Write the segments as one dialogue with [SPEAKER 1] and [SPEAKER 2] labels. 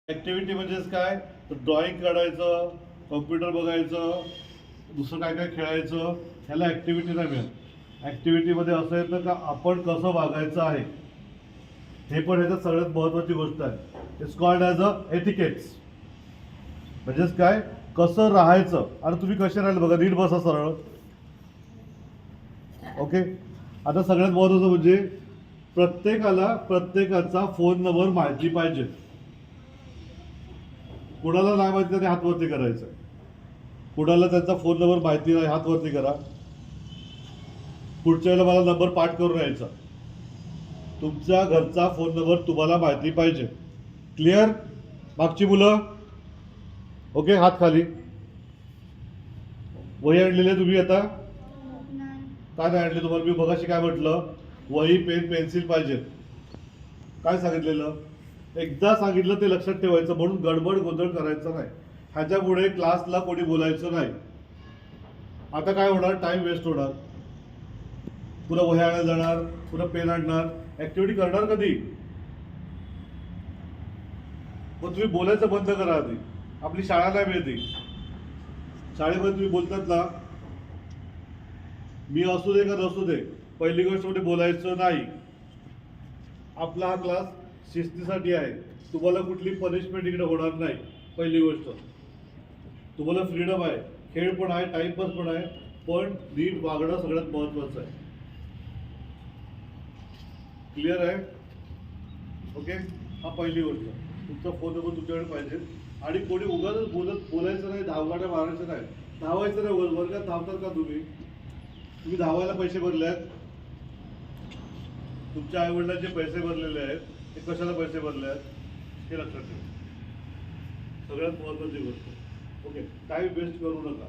[SPEAKER 1] Activity म्हणजेच काय, तर ड्रॉइंग काढायचं, कॉम्प्युटर बघायचं, दुसरं काय काय खेळायचं, ह्याला ऍक्टिव्हिटी नाही मिळत. ऍक्टिव्हिटीमध्ये असं येतं का आपण कसं वागायचं आहे, हे पण ह्याच्यात सगळ्यात महत्त्वाची गोष्ट आहे. It's called as a etiquettes. म्हणजेच काय, कसं राहायचं आणि तुम्ही कसे राहिले बघा, नीट बसा सरळ. ओके, आता सगळ्यात महत्त्वाचं म्हणजे प्रत्येकाला प्रत्येकाचा फोन नंबर माहिती पाहिजे. कुणाला नाही माहिती त्याने हात वरती करायचं. कुणाला त्यांचा फोन नंबर माहिती नाही, हात वरती करा. पुढच्या वेळेला मला नंबर पाठ करून यायचा. तुमच्या घरचा फोन नंबर तुम्हाला माहिती पाहिजे. क्लिअर? मागची मुलं? ओके, हात खाली. वही आणलेली आहे तुम्ही आता? काय नाही आणली तुम्हाला? मी बघाशी काय म्हटलं, वही पेन पेन्सिल पाहिजे. काय सांगितलेलं? एकदा सांगितलं ते लक्षात ठेवायचं, म्हणून गडबड गोंधळ करायचा नाही. ह्याच्यापुढे क्लासला कोणी बोलायचं नाही. आता काय होणार, टाइम वेस्ट होणार. पुन्हा वह्या आणायला जाणार, पुन्हा पेन आणणार, ऍक्टिव्हिटी करणार कधी? मग तुम्ही बोलायचं बंद करा आधी. आपली शाळा नाही मिळते. शाळेमध्ये तुम्ही बोलतात ना, मी असू दे का नसू दे, पहिली गोष्ट म्हणजे बोलायचं नाही. आपला हा क्लास शिस्तीसाठी आहे. तुम्हाला कुठली पनिशमेंट इकडे होणार नाही. पहिली गोष्ट, तुम्हाला फ्रीडम आहे, खेळ पण आहे, टाइमपास पण आहे, पण नीट वागणं सगळ्यात महत्वाचं आहे. क्लिअर आहे? ओके, हा पहिली गोष्ट. तुमचा फोन नंबर तुमच्याकडे पाहिजे. आणि कोणी उगाच बोलायचं नाही, धावगाड्या मारायचं नाही. धावायचं नाही. वर्गात धावतात का तुम्ही? तुम्ही धावायला पैसे भरले आहेत? तुमच्या आई वडिलांचे पैसे भरलेले आहेत, ते कशाला पैसे भरले आहेत हे लक्षात ठेवा. सगळ्यात महत्वाची गोष्ट. ओके, टाइम वेस्ट करू नका.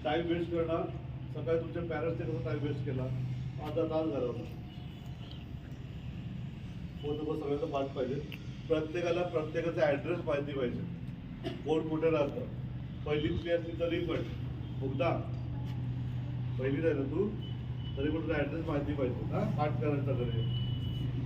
[SPEAKER 1] टाइम वेस्ट करणार, सकाळी तुमच्या पॅरेंट्सने कसा टाइम वेस्ट केला, आता तास घालवला. फोन नंबर सगळ्यांचा पाठ पाहिजे. प्रत्येकाला प्रत्येकाचा ऍड्रेस माहिती पाहिजे. कोण कुठे राहतं. पहिलीतली असली तरी पण, मुग्धा पहिलीच आहे ना तू, तरी पण तुझा ऍड्रेस माहिती पाहिजे. हा, पाठ करायचा घरी.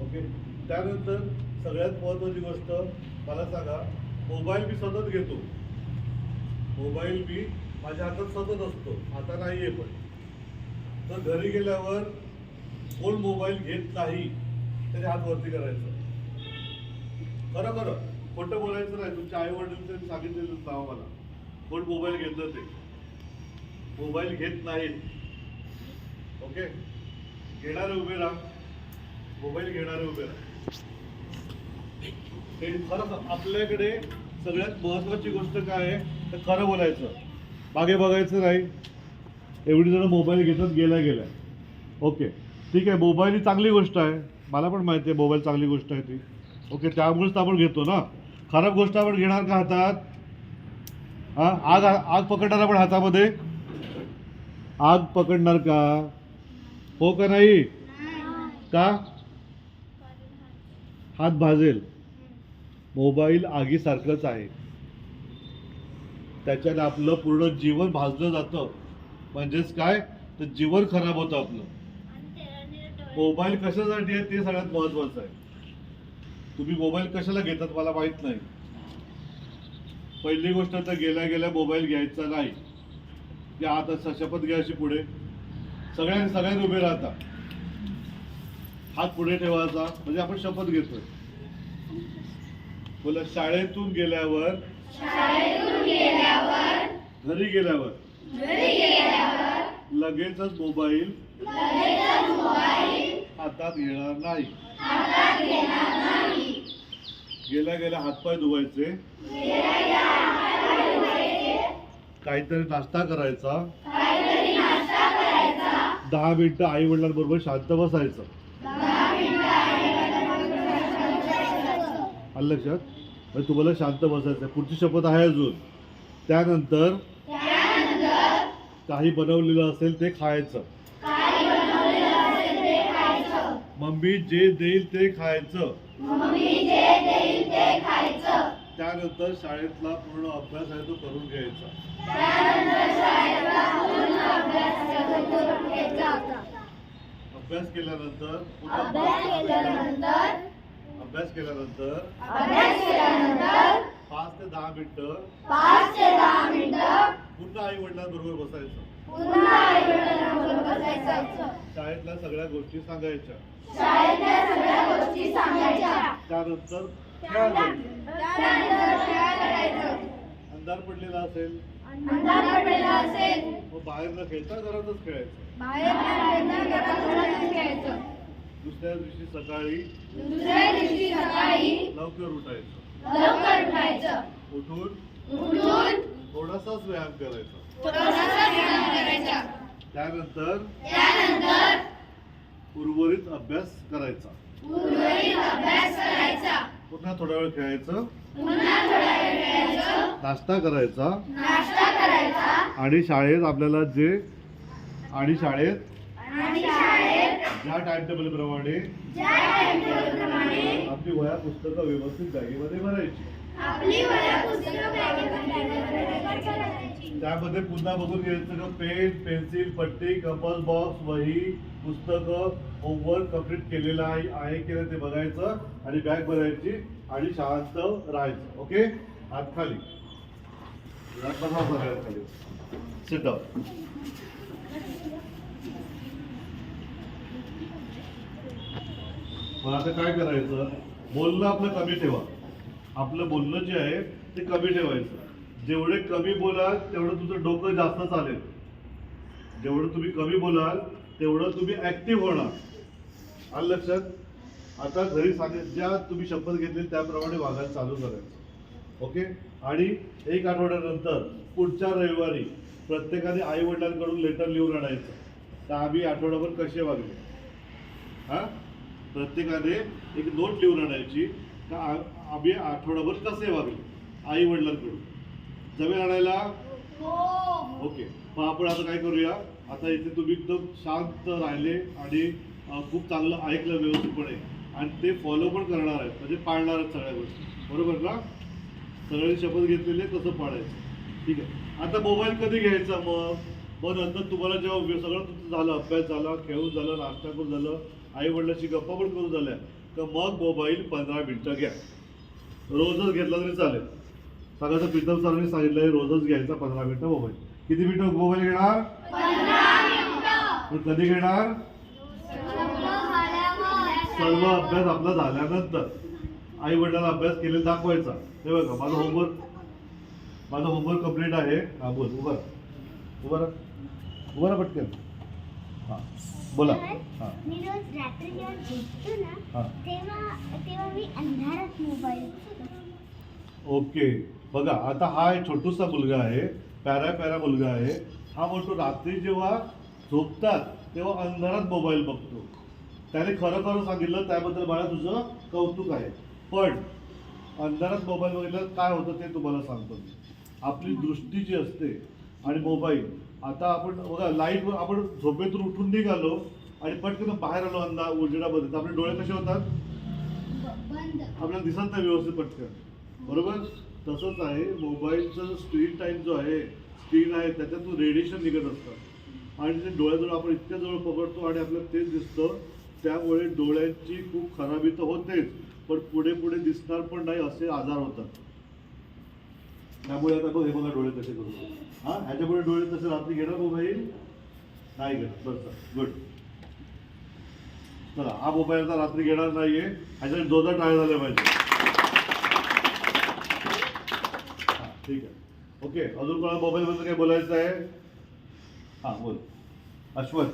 [SPEAKER 1] ओके, त्यानंतर सगळ्यात महत्वाची गोष्ट मला सांगा, मोबाईल मी सतत घेतो. मोबाईल मी माझ्या हातात सतत असतो, आता नाहीये. पण तर घरी गेल्यावर कोण मोबाईल घेत नाही त्याने हात वरती करायचं. खरं खरं, खोटं बोलायचं नाही. तुमच्या आई वडील सांगितलेलं नाव मला, कोण मोबाईल घेतलं ते. मोबाईल घेत नाहीत. ओके, घेणारे उभे राहा. मोबाईल घेणारे उभे राहा. हे खरं आपल्याकडे सगळ्यात महत्वाची गोष्ट काय आहे, तर खरं बोलायचं, मागे बघायचं नाही. एवढी जण मोबाईल घेतात गेल्या. ओके, ठीक आहे, मोबाईल ही चांगली गोष्ट आहे, मला पण माहिती आहे मोबाईल चांगली गोष्ट आहे ती. ओके, त्यामुळेच तर आपण घेतो ना. खराब गोष्ट आपण घेणार का हातात? हा, आग पकडणार आपण हातामध्ये? आग पकडणार का? हो का नाही? का? हात भाजेल. मोबाईल आगीसारखंच आहे, त्याच्याने आपलं पूर्ण जीवन भाजलं जातं. म्हणजेच काय, तर जीवन खराब होतं आपलं. मोबाईल कशासाठी आहे ते सगळ्यात महत्वाचं आहे. तुम्ही मोबाईल कशाला घेतात मला माहित नाही. पहिली गोष्ट तर गेल्या मोबाईल घ्यायचा नाही. या आता शपथ घ्या अशी पुढे सगळ्यांनी उभे राहता. हात पुढे ठेवायचा, म्हणजे आपण शपथ घेतोय. बोला, शाळेतून गेल्यावर, घरी गेल्यावर लगेचच मोबाईल हातात घेणार नाही. गेल्या हातपाय धुवायचे, काहीतरी नाश्ता करायचा, 10 मिनिटं आई वडिलांबरोबर शांत बसायचं. आलं लक्षात? म्हणजे तुम्हाला शांत बसायचं. पुढची शपथ आहे अजून. त्यानंतर काही बनवलेलं असेल ते खायचं. मम्मी जे देईल ते खायचं. त्यानंतर शाळेतला पूर्ण अभ्यास आहे तो करून घ्यायचा. अभ्यास केल्यानंतर अभ्यास केल्यानंतर मिनिटं
[SPEAKER 2] 5 ते 10 मिनिटं
[SPEAKER 1] पुन्हा आई वडिलांबरोबर बसायचं.
[SPEAKER 2] पुन्हा आईवडिलांबरोबर बसायचं.
[SPEAKER 1] शाळेतल्या सगळ्या गोष्टी सांगायच्या.
[SPEAKER 2] शाळेतल्या सगळ्या गोष्टी सांगायच्या.
[SPEAKER 1] त्यानंतर खेळायला
[SPEAKER 2] त्यानंतर खेळ करायचं.
[SPEAKER 1] अंधार पडलेला असेल
[SPEAKER 2] अंधार पडलेला असेल
[SPEAKER 1] मग बाहेर न खेळता घरातच खेळायचं.
[SPEAKER 2] बाहेर घरात खेळायचं.
[SPEAKER 1] दुसऱ्या दिवशी सकाळी
[SPEAKER 2] दुसऱ्या दिवशी सकाळी
[SPEAKER 1] लवकर उठायचं.
[SPEAKER 2] लवकर उठायचं.
[SPEAKER 1] उठून थोडासाच व्यायाम करायचा.
[SPEAKER 2] थोडासा व्यायाम करायचा.
[SPEAKER 1] त्यानंतर
[SPEAKER 2] त्यानंतर
[SPEAKER 1] उर्वरित अभ्यास करायचा.
[SPEAKER 2] उर्वरित अभ्यास करायचा.
[SPEAKER 1] पुन्हा थोडा वेळ खेळायचं.
[SPEAKER 2] पुन्हा थोडा वेळ खेळायचं.
[SPEAKER 1] नाश्ता करायचा.
[SPEAKER 2] नाश्ता करायचा.
[SPEAKER 1] आणि शाळेत आपल्याला
[SPEAKER 2] आणि शाळेत
[SPEAKER 1] ज्या टाइम टेबल प्रमाणे
[SPEAKER 2] ज्या टाइमटेबलप्रमाणे
[SPEAKER 1] आपली वह्या पुस्तकं व्यवस्थित बॅगेमध्ये भरायची.
[SPEAKER 2] आपली वह्या पुस्तकं बॅगेमध्ये भरायची.
[SPEAKER 1] त्यामध्ये पुन्हा बघून घ्यायचं का पेन, पेन्सिल, पट्टी, कंपास बॉक्स, वही, पुस्तकं, होमवर्क कम्प्लीट केलेलं आहे की नाही ते बघायचं आणि बॅग भरायची आणि शांत राहायचं. ओके, हात खाली. बसा सगळ्यात खाली. Sit down. मग आता काय करायचं? बोलणं आपलं कमी ठेवा. आपलं बोलणं जे आहे ते कमी ठेवायचं. जेवढे कमी बोलाल तेवढं तुमचं डोकं जास्त चालेल. जेवढं तुम्ही कमी बोलाल तेवढं तुम्ही ऍक्टिव्ह होणार. आलं लक्षात? आता घरी ज्या तुम्ही शपथ घेतली त्याप्रमाणे वागायला चालू करायचं. ओके. आणि एक आठवड्यानंतर पुढच्या रविवारी प्रत्येकाने आई वडिलांकडून लेटर लिहून आणायचं. तर आम्ही आठवड्याभर कसे वागले, हा, प्रत्येकाने एक नोट लिहून आणायची का आम्ही आठवड्याभर कसे वागले आई वडिलांकडून. जमेल आणायला? ओके. मग आपण आता काय करूया, आता इथे तुम्ही एकदम शांत राहिले आणि खूप चांगलं ऐकलं व्यवस्थितपणे आणि ते फॉलो पण करणार आहेत, म्हणजे पाळणार आहेत सगळ्या गोष्टी. बरोबर ना? सगळ्यांनी शपथ घेतलेली आहे तसं पाळायचं. ठीक आहे. आता मोबाईल कधी घ्यायचा? मग नंतर तुम्हाला जेव्हा सगळं तुमचं झालं, अभ्यास झाला, खेळून झालं, नाश्ता करून झालं, आई वडिलांशी गप्पा पण करून झाल्या तर मग मोबाईल 15 मिनिटं घ्या. रोजच घेतला तरी चालेल. सगळ्याचं प्रीतम सरांनी सांगितलंय रोजच घ्यायचा 15 मिनिटं मोबाईल. किती मिनिटं मोबाईल घेणार?
[SPEAKER 2] 15 मिनिटं.
[SPEAKER 1] कधी घेणार? सर्व अभ्यास आपला झाल्यानंतर आई वडिलांना अभ्यास केलेला दाखवायचा. हे बघा माझं होमवर्क कम्प्लीट आहे. हा बोल. उभा राहा पटकन. हा बोला. हा
[SPEAKER 3] मी रोज रात्री जेव्हा झोपतो ना
[SPEAKER 1] हा
[SPEAKER 3] तेव्हा मी अंधारात मोबाईल
[SPEAKER 1] ओके. बघा आता हा एक छोटूसा मुलगा आहे, पॅरा मुलगा आहे. हा म्हणतो रात्री जेव्हा झोपतात तेव्हा अंधारात मोबाईल बघतो. त्याने खरं सांगितलं त्याबद्दल मला तुझं कौतुक आहे. पण अंधारात मोबाईल बघितलं काय होतं ते तुम्हाला सांगतो मी. आपली दृष्टी जी असते आणि मोबाईल, आता आपण बघा लाईट आपण झोपेतून उठून निघालो आणि पटकन बाहेर आलो उजेडामध्ये तर आपले डोळे कसे होतात? आपल्याला दिसत नाही व्यवस्थित पटकन. बरोबर? तसंच आहे मोबाईलचा स्क्रीन टाईम जो आहे, स्क्रीन आहे त्याच्यातून रेडिएशन निघत असतं आणि ते डोळ्याजवळ आपण इतक्या जवळ पकडतो आणि आपल्याला तेच दिसतं. त्यामुळे डोळ्यांची खूप खराबी तर होतेच, पण पुढे दिसणार पण नाही असे आजार होतात. त्यामुळे आता बघ हे बघा डोळे कसे करू. हा ह्याच्यापुढे डोळे तसे रात्री घेणार मोबाईल नाही घेणार. बरं गुड. चला हा मोबाईल आता रात्री घेणार नाहीये. ह्याच्यात जोरदार टाळ्या झाल्या पाहिजे. हा ठीक आहे. ओके. अजून कोणाला मोबाईल बद्दल काय बोलायचं आहे? हा बोल अश्वत.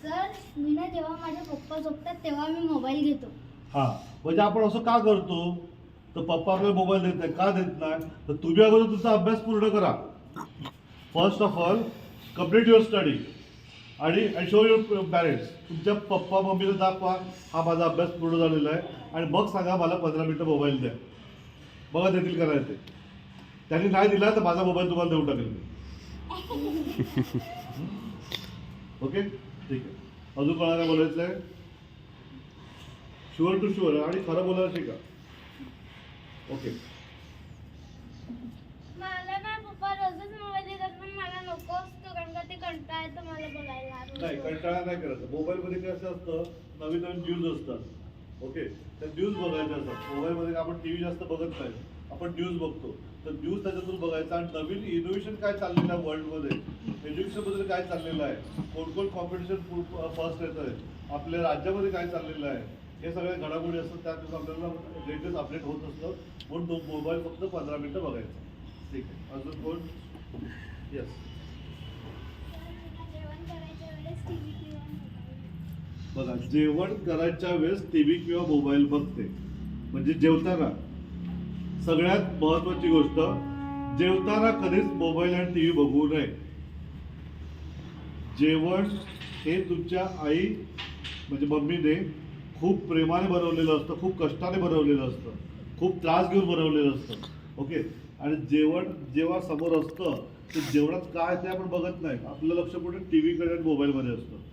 [SPEAKER 3] सर मी ना जेव्हा माझे पप्पा झोपतात तेव्हा मी मोबाईल घेतो.
[SPEAKER 1] हा म्हणजे आपण असं का करतो? तर पप्पा आपल्याला मोबाईल देत नाही. का देत नाही? तर तुम्ही अगोदर तुमचा अभ्यास पूर्ण करा. First of all complete your study आणि शो युअर पॅरेंट्स. तुमच्या पप्पा मम्मीला दाखवा हा माझा अभ्यास पूर्ण झालेला आहे आणि मग सांगा मला 15 मिनिटं मोबाईल द्या. बघा देतील का नाही ते. त्यांनी नाही दिला तर माझा मोबाईल तुम्हाला देऊन टाकेल मी. ओके ठीक आहे. अजून कोणाला बोलायचं आहे? शुअर टू शुअर आणि खरं बोलायला शिका. ओके.
[SPEAKER 3] मला ना पप्पा रोजच मोबाईल देतात पण मला नको असतो कारण का ते कंटाळा येतो मला बघायला.
[SPEAKER 1] नाही कंटाळा नाही करायचा. मोबाईलमध्ये कसं असतं नवीन न्यूज असतात. ओके त्या न्यूज बघायच्या असतात. मोबाईलमध्ये आपण टी व्ही जास्त बघत नाही. आपण न्यूज बघतो तर न्यूज त्याच्यातून बघायचा आणि नवीन इनोव्हेशन काय चाललेलं आहे वर्ल्डमध्ये, एज्युकेशनमध्ये काय चाललेलं आहे, कोण कॉम्पिटिशन फर्स्ट येत आहे, आपल्या राज्यामध्ये काय चाललेलं आहे, हे सगळ्या घडामोडी असतात. त्यातून आपल्याला लेटेस्ट अपडेट होत असतं. म्हणून तो मोबाईल फक्त 15 मिनिटं बघायचा. ठीक आहे. अजून कोण? येस. बघा, जेवण करायच्या वेळेस टीव्ही किंवा मोबाईल बघते म्हणजे जेवताना सगळ्यात महत्वाची गोष्ट, जेवताना कधीच मोबाईल आणि टीव्ही बघू नये. जेवण हे तुमच्या आई म्हणजे मम्मीने खूप प्रेमाने बनवलेलं असतं, खूप कष्टाने बनवलेलं असतं, खूप त्रास घेऊन बनवलेलं असतं. ओके. आणि जेवण जेव्हा समोर असतं तर जेवणात काय ते आपण बघत नाही, आपलं लक्ष कुठे टीव्हीकडे आणि मोबाईलमध्ये असतं.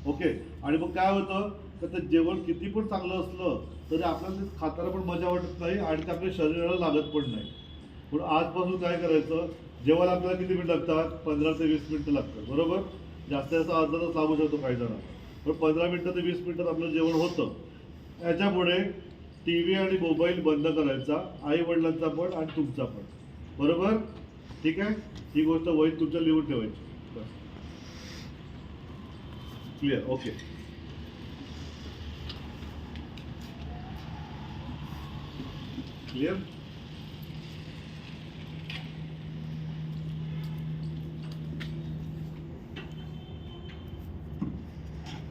[SPEAKER 1] ओके. आणि मग काय होतं तर ते जेवण किती पण चांगलं असलं तरी आपल्याला ते खाताना पण मजा वाटत नाही आणि ते आपल्या शरीराला लागत पण नाही. म्हणून आजपासून काय करायचं, जेवण आपल्याला किती मिनिट लागतात? 15 ते 20 मिनिटं लागतात, बरोबर. जास्तीत जास्त अर्धा तास लागू शकतो काही जण, पण 15 मिनिटं ते 20 मिनिटात आपलं जेवण होतं. याच्यापुढे टी व्ही आणि मोबाईल बंद करायचा, आई वडिलांचा पण आणि तुमचा पण, बरोबर. ठीक आहे. ही गोष्ट वहीत तुमच्या लिहून ठेवायची. बस. क्लिअर. ओके. क्लिअर.